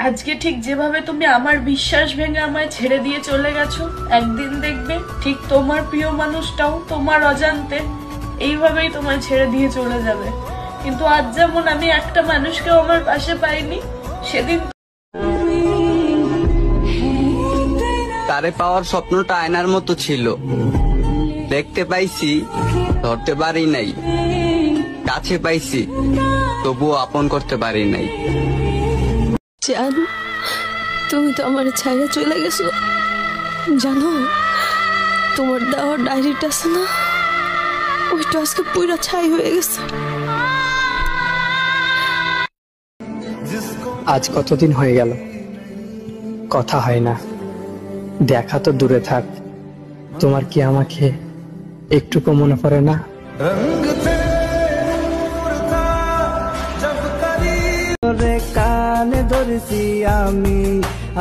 আজকে ঠিক যেভাবে তুমি আমার বিশ্বাস ভেঙে আমায় ছেড়ে দিয়ে চলে গেছো, একদিন দেখবে ঠিক তোমার প্রিয় মানুষটাও তোমার অজান্তে এইভাবেই তোমায় ছেড়ে দিয়ে চলে যাবে। কিন্তু আজ যেমন আমি একটা মানুষকেও আমার পাশে পাইনি, সেদিন তারে পাওয়ার স্বপ্নটা আয়নার মতো ছিল, দেখতে পাইছি ধরতে পারি নাই, কাছে পাইছি তবুও আপন করতে পারি নাই। জান, তুমি তো আমার ছাইয়া চলে গেছো। জানো, তোমার দেওয়া ডায়েরিটা আছে না, ওইটা আজকে পুরো ছাই হয়ে গেছে। আজ কতদিন হয়ে গেল কথা হয় না, দেখা তো দূরে থাক, তোমার কি আমাকে একটুকু মনে পড়ে না? কানে ধরেছি আমি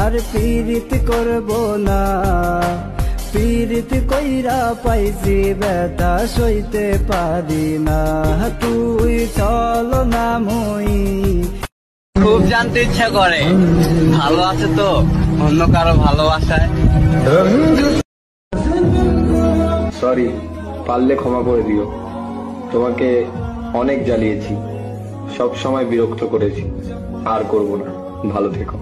আর পীড়িত করব না, পীড়িত কইরা পাইছি ব্যথা সইতে পারি না, তুই চল না মই। খুব জানতে ইচ্ছা করে ভালো আছে তো অন্য কারো ভালোবাসায়। সরি, পারলে ক্ষমা করে দিও। তোমাকে অনেক জ্বালিয়েছি, সব সময় বিরক্ত করেছি, আর করব না। ভালো থেকো।